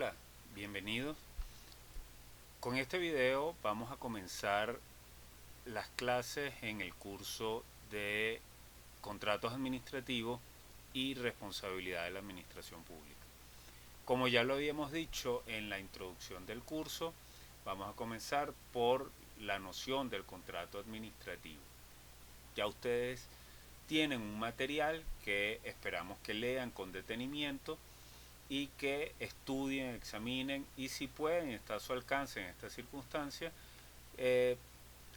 Hola, bienvenidos. Con este video vamos a comenzar las clases en el curso de contratos administrativos y responsabilidad de la administración pública. Como ya lo habíamos dicho en la introducción del curso, vamos a comenzar por la noción del contrato administrativo. Ya ustedes tienen un material que esperamos que lean con detenimiento y que estudien, examinen y si pueden, está a su alcance en esta circunstancia, eh,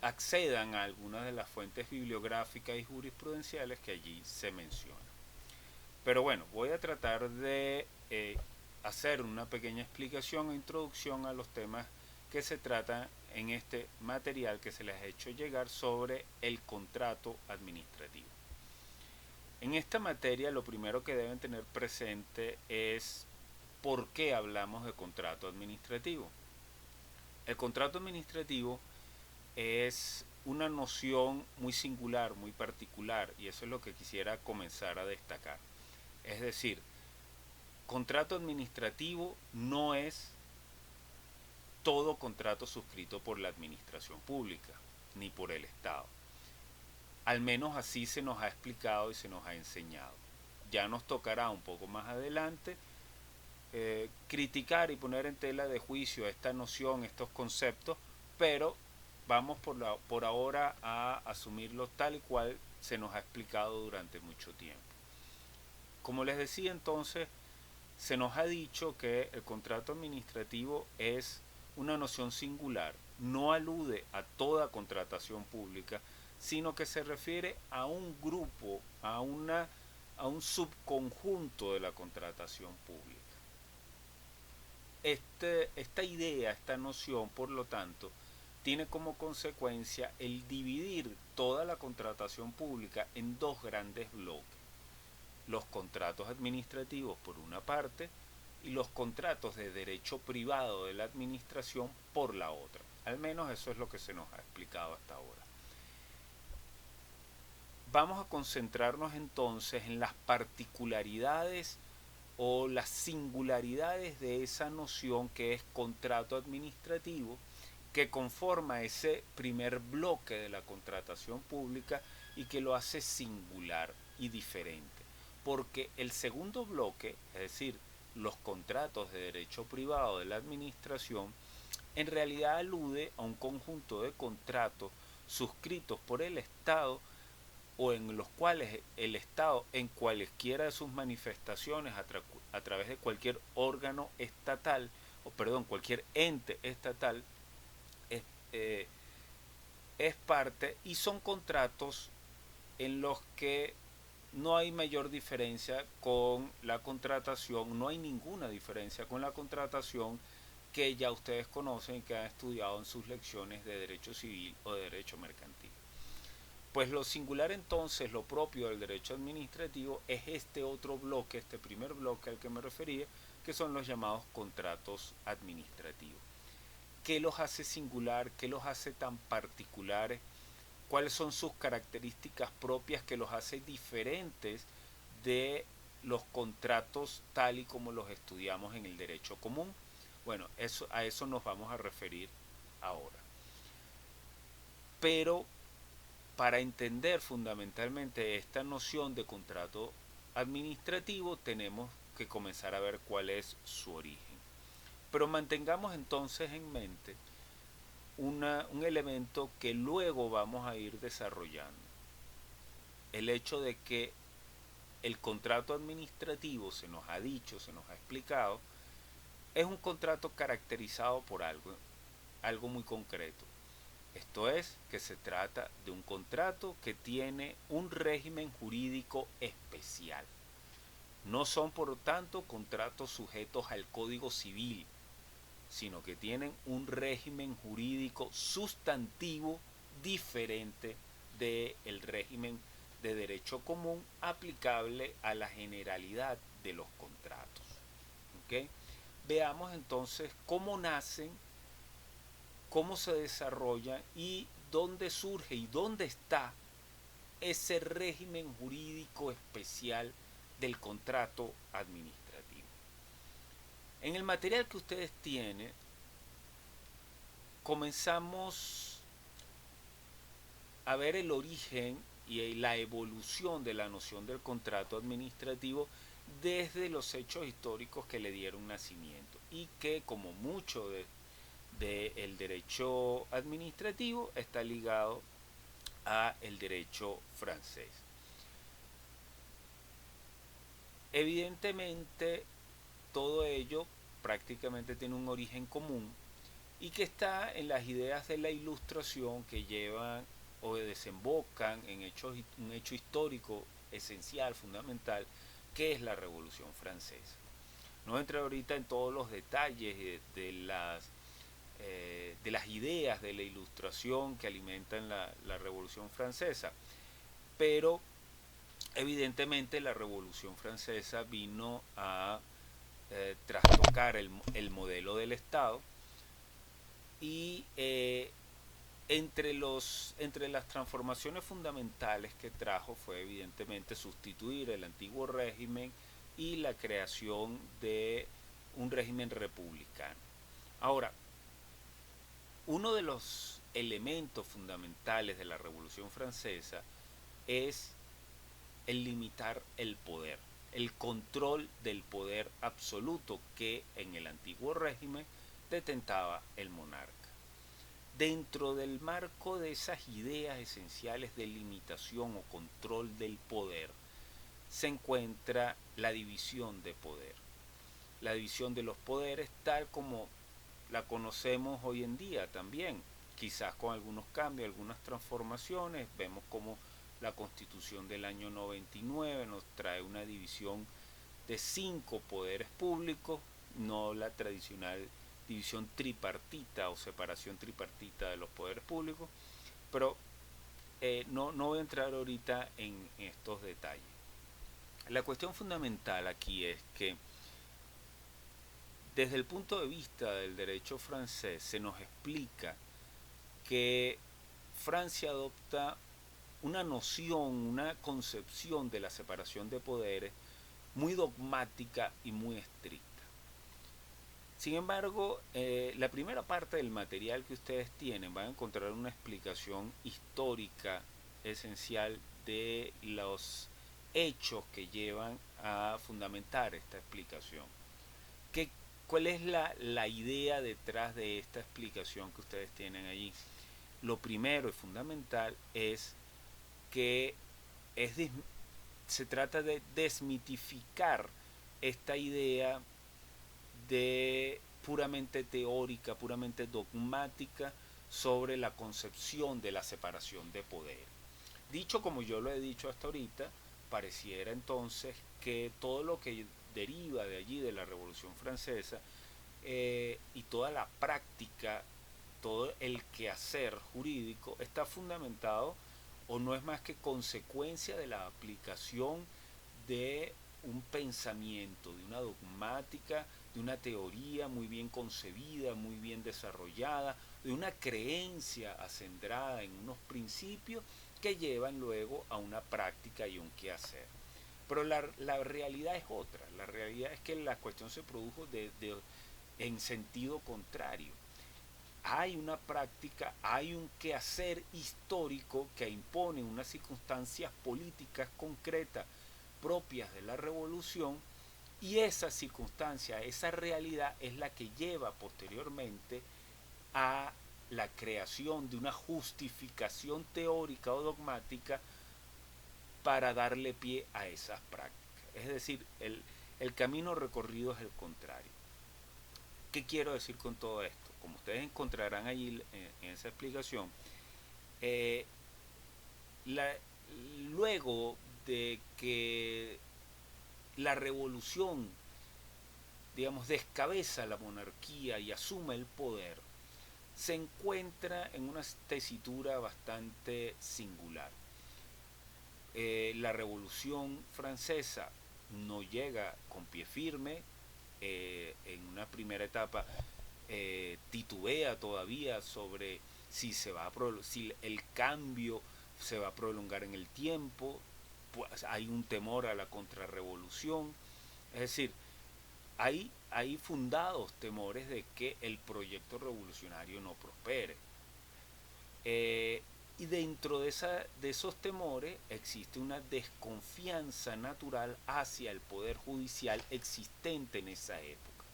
accedan a algunas de las fuentes bibliográficas y jurisprudenciales que allí se mencionan. Pero bueno, voy a tratar de hacer una pequeña explicación e introducción a los temas que se tratan en este material que se les ha hecho llegar sobre el contrato administrativo. En esta materia lo primero que deben tener presente es por qué hablamos de contrato administrativo. El contrato administrativo es una noción muy singular, muy particular, y eso es lo que quisiera comenzar a destacar. Es decir, contrato administrativo no es todo contrato suscrito por la administración pública, ni por el Estado. Al menos así se nos ha explicado y se nos ha enseñado. Ya nos tocará un poco más adelante criticar y poner en tela de juicio esta noción, estos conceptos, pero vamos por ahora a asumirlos tal y cual se nos ha explicado durante mucho tiempo. Como les decía entonces, se nos ha dicho que el contrato administrativo es una noción singular, no alude a toda contratación pública, sino que se refiere a un grupo, a un subconjunto de la contratación pública. Esta idea, esta noción, por lo tanto, tiene como consecuencia el dividir toda la contratación pública en dos grandes bloques. Los contratos administrativos por una parte y los contratos de derecho privado de la administración por la otra. Al menos eso es lo que se nos ha explicado hasta ahora. Vamos a concentrarnos entonces en las particularidades o las singularidades de esa noción que es contrato administrativo, que conforma ese primer bloque de la contratación pública y que lo hace singular y diferente. Porque el segundo bloque, es decir, los contratos de derecho privado de la administración, en realidad alude a un conjunto de contratos suscritos por el Estado o en los cuales el Estado, en cualesquiera de sus manifestaciones, a través de cualquier órgano estatal, o perdón, cualquier ente estatal, es, eh, es parte y son contratos en los que no hay mayor diferencia con la contratación, no hay ninguna diferencia con la contratación que ya ustedes conocen y que han estudiado en sus lecciones de derecho civil o de derecho mercantil. Pues lo singular entonces, lo propio del derecho administrativo, es este otro bloque, este primer bloque al que me refería, que son los llamados contratos administrativos. ¿Qué los hace singular? ¿Qué los hace tan particulares? ¿Cuáles son sus características propias que los hace diferentes de los contratos tal y como los estudiamos en el derecho común? Bueno, a eso nos vamos a referir ahora. Pero para entender fundamentalmente esta noción de contrato administrativo tenemos que comenzar a ver cuál es su origen. Pero mantengamos entonces en mente un elemento que luego vamos a ir desarrollando. El hecho de que el contrato administrativo, se nos ha dicho, se nos ha explicado, es un contrato caracterizado por algo muy concreto. Esto es, que se trata de un contrato que tiene un régimen jurídico especial. No son, por lo tanto, contratos sujetos al Código Civil, sino que tienen un régimen jurídico sustantivo diferente del régimen de derecho común aplicable a la generalidad de los contratos. ¿Okay? Veamos entonces cómo nacen, cómo se desarrolla y dónde surge y dónde está ese régimen jurídico especial del contrato administrativo. En el material que ustedes tienen, comenzamos a ver el origen y la evolución de la noción del contrato administrativo desde los hechos históricos que le dieron nacimiento y que, como mucho del derecho administrativo, está ligado a el derecho francés. Evidentemente, todo ello prácticamente tiene un origen común y que está en las ideas de la Ilustración que llevan o desembocan en un hecho histórico esencial, fundamental, que es la Revolución Francesa. No entro ahorita en todos los detalles de las ideas de la Ilustración que alimentan la Revolución Francesa, pero evidentemente la Revolución Francesa vino a trastocar el modelo del Estado y entre las transformaciones fundamentales que trajo fue evidentemente sustituir el antiguo régimen y la creación de un régimen republicano. Ahora, uno de los elementos fundamentales de la Revolución Francesa es el limitar el poder, el control del poder absoluto que en el antiguo régimen detentaba el monarca. Dentro del marco de esas ideas esenciales de limitación o control del poder, se encuentra la división de poder. La división de los poderes tal como la conocemos hoy en día también, quizás con algunos cambios, algunas transformaciones. Vemos como la Constitución del año 99 nos trae una división de 5 poderes públicos, no la tradicional división tripartita o separación tripartita de los poderes públicos, pero no voy a entrar ahorita en estos detalles. La cuestión fundamental aquí es que desde el punto de vista del derecho francés se nos explica que Francia adopta una noción, una concepción de la separación de poderes muy dogmática y muy estricta. Sin embargo, la primera parte del material que ustedes tienen van a encontrar una explicación histórica esencial de los hechos que llevan a fundamentar esta explicación. ¿Qué, ¿Cuál es la idea detrás de esta explicación que ustedes tienen allí? Lo primero y fundamental es que se trata de desmitificar esta idea de puramente teórica, puramente dogmática sobre la concepción de la separación de poder. Dicho como yo lo he dicho hasta ahorita, pareciera entonces que todo lo que deriva de allí, de la Revolución Francesa, y toda la práctica, todo el quehacer jurídico está fundamentado o no es más que consecuencia de la aplicación de un pensamiento, de una dogmática, de una teoría muy bien concebida, muy bien desarrollada, de una creencia acendrada en unos principios que llevan luego a una práctica y un quehacer. Pero la realidad es otra, la realidad es que la cuestión se produjo en sentido contrario. Hay una práctica, hay un quehacer histórico que impone unas circunstancias políticas concretas propias de la revolución, y esa circunstancia, esa realidad es la que lleva posteriormente a la creación de una justificación teórica o dogmática para darle pie a esas prácticas. Es decir, el camino recorrido es el contrario. ¿Qué quiero decir con todo esto? Como ustedes encontrarán allí en esa explicación, eh, la, luego de que la revolución, digamos, descabeza la monarquía y asume el poder, se encuentra en una tesitura bastante singular. La Revolución Francesa no llega con pie firme, en una primera etapa titubea todavía sobre si el cambio se va a prolongar en el tiempo, pues hay un temor a la contrarrevolución, es decir, hay fundados temores de que el proyecto revolucionario no prospere. Y dentro de esos temores existe una desconfianza natural hacia el poder judicial existente en esa época.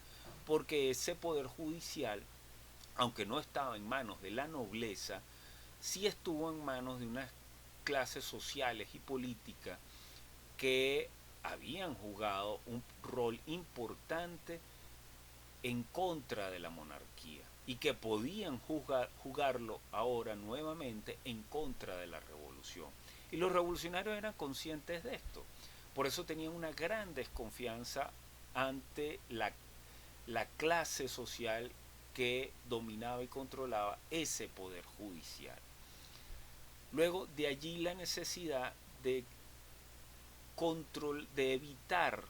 Porque ese poder judicial, aunque no estaba en manos de la nobleza, sí estuvo en manos de unas clases sociales y políticas que habían jugado un rol importante en contra de la monarquía y que podían jugarlo ahora nuevamente en contra de la revolución. Y los revolucionarios eran conscientes de esto. Por eso tenían una gran desconfianza ante la clase social que dominaba y controlaba ese poder judicial. Luego de allí la necesidad de de evitar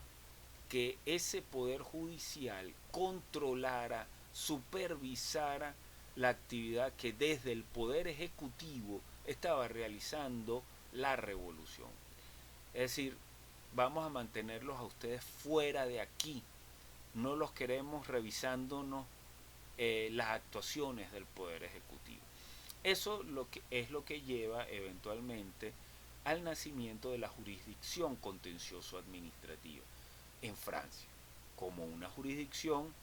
que ese poder judicial controlara, supervisara la actividad que desde el poder ejecutivo estaba realizando la revolución. Es decir, vamos a mantenerlos a ustedes fuera de aquí, no los queremos revisándonos las actuaciones del poder ejecutivo. Eso es lo que lleva eventualmente al nacimiento de la jurisdicción contencioso administrativa en Francia, como una jurisdicción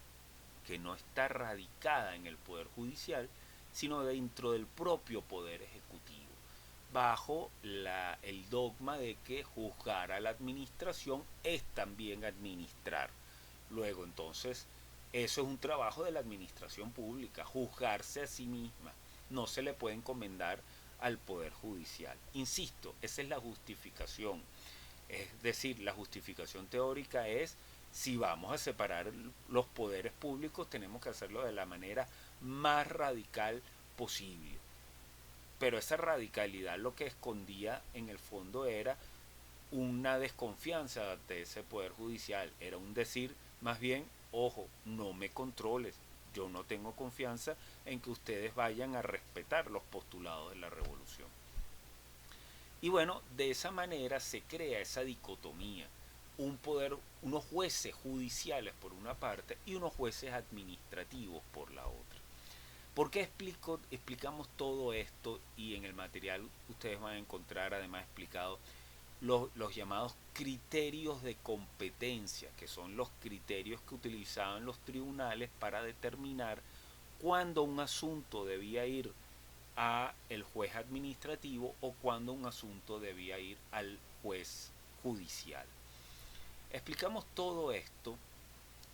que no está radicada en el poder judicial, sino dentro del propio poder ejecutivo, bajo el dogma de que juzgar a la administración es también administrar. Luego entonces, eso es un trabajo de la administración pública, juzgarse a sí misma. No se le puede encomendar al poder judicial. Insisto, esa es la justificación. Es decir, la justificación teórica es, si vamos a separar los poderes públicos, tenemos que hacerlo de la manera más radical posible. Pero esa radicalidad lo que escondía en el fondo era una desconfianza de ese poder judicial. Era un decir, más bien, ojo, no me controles. Yo no tengo confianza en que ustedes vayan a respetar los postulados de la revolución. Y bueno, de esa manera se crea esa dicotomía. Un poder, unos jueces judiciales por una parte y unos jueces administrativos por la otra. ¿Por qué explicamos todo esto? Y en el material ustedes van a encontrar además explicado los llamados criterios de competencia, que son los criterios que utilizaban los tribunales para determinar cuándo un asunto debía ir a el juez administrativo o cuándo un asunto debía ir al juez judicial. Explicamos todo esto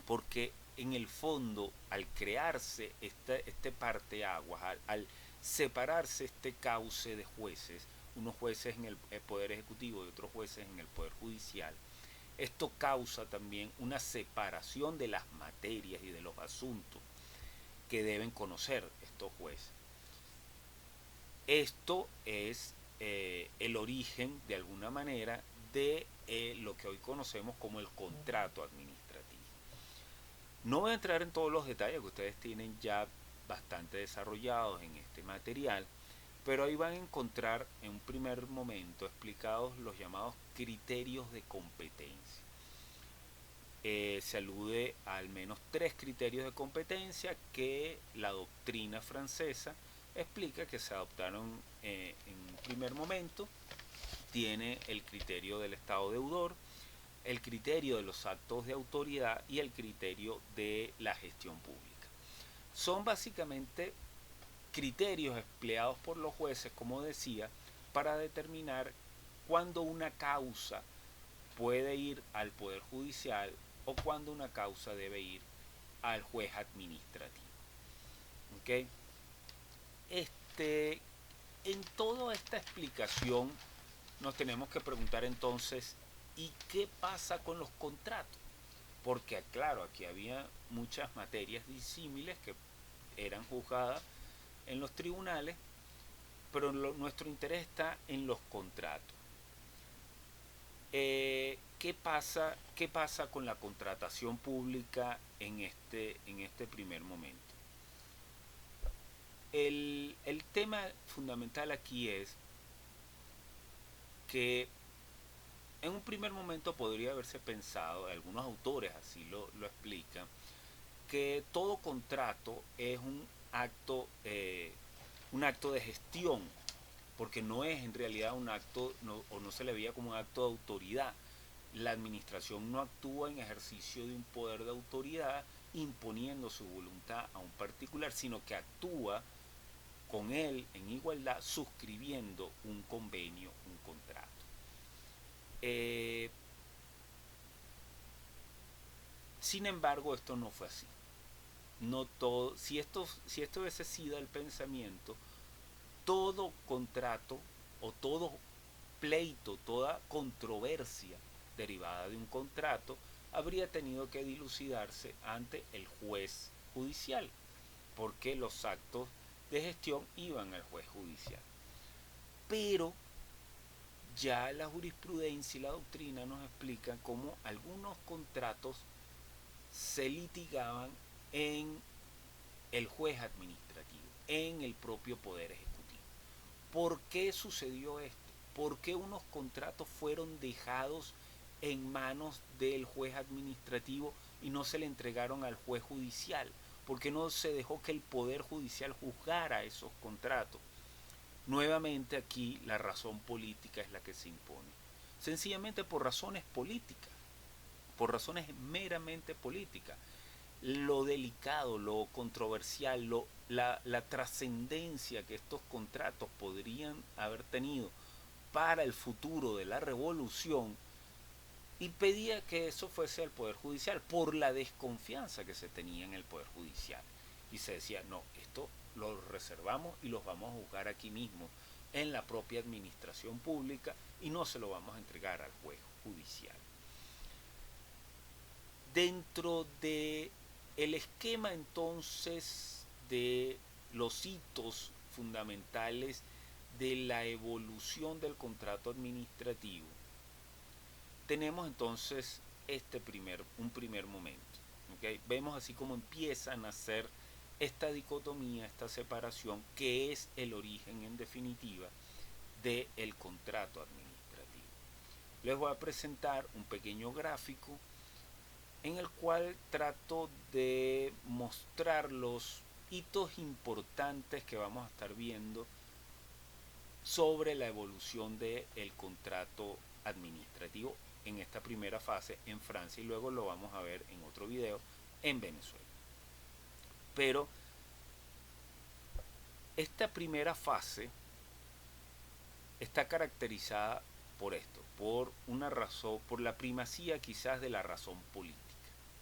porque en el fondo, al crearse este parteaguas, al separarse este cauce de jueces, unos jueces en el poder ejecutivo y otros jueces en el poder judicial, esto causa también una separación de las materias y de los asuntos que deben conocer estos jueces. Esto es el origen, de alguna manera, de lo que hoy conocemos como el contrato administrativo. No voy a entrar en todos los detalles que ustedes tienen ya bastante desarrollados en este material, pero ahí van a encontrar en un primer momento explicados los llamados criterios de competencia. Se alude a al menos 3 criterios de competencia que la doctrina francesa explica que se adoptaron en un primer momento. Tiene el criterio del Estado deudor, el criterio de los actos de autoridad y el criterio de la gestión pública. Son básicamente criterios empleados por los jueces, como decía, para determinar cuándo una causa puede ir al Poder Judicial o cuándo una causa debe ir al juez administrativo. ¿Okay? En toda esta explicación nos tenemos que preguntar entonces, ¿y qué pasa con los contratos? Porque claro, aquí había muchas materias disímiles que eran juzgadas en los tribunales, pero nuestro interés está en los contratos. ¿Qué pasa con la contratación pública en este primer momento? El tema fundamental aquí es que En un primer momento podría haberse pensado, algunos autores así lo explican, que todo contrato es un acto de gestión, porque no es en realidad un acto, o no se le veía como un acto de autoridad. La administración no actúa en ejercicio de un poder de autoridad imponiendo su voluntad a un particular, sino que actúa con él en igualdad suscribiendo un convenio, un contrato. Eh, Sin embargo, esto no fue así. No todo, si esto hubiese sido el pensamiento, todo contrato o todo pleito, toda controversia derivada de un contrato habría tenido que dilucidarse ante el juez judicial, porque los actos de gestión iban al juez judicial. Pero ya la jurisprudencia y la doctrina nos explican cómo algunos contratos se litigaban en el juez administrativo, en el propio poder ejecutivo. ¿Por qué sucedió esto? ¿Por qué unos contratos fueron dejados en manos del juez administrativo y no se le entregaron al juez judicial? ¿Por qué no se dejó que el poder judicial juzgara esos contratos? Nuevamente aquí la razón política es la que se impone. Sencillamente por razones políticas, por razones meramente políticas. Lo delicado, lo controversial, la trascendencia que estos contratos podrían haber tenido para el futuro de la revolución, impedía que eso fuese al Poder Judicial por la desconfianza que se tenía en el Poder Judicial. Y se decía, no, esto lo reservamos y los vamos a juzgar aquí mismo, en la propia administración pública, y no se lo vamos a entregar al juez judicial. Dentro de el esquema entonces de los hitos fundamentales de la evolución del contrato administrativo, tenemos entonces un primer momento. ¿Okay? Vemos así como empieza a nacer esta dicotomía, esta separación, que es el origen en definitiva del contrato administrativo. Les voy a presentar un pequeño gráfico en el cual trato de mostrar los hitos importantes que vamos a estar viendo sobre la evolución del contrato administrativo en esta primera fase en Francia, y luego lo vamos a ver en otro video en Venezuela. Pero esta primera fase está caracterizada por esto, por una razón, por la primacía quizás de la razón política.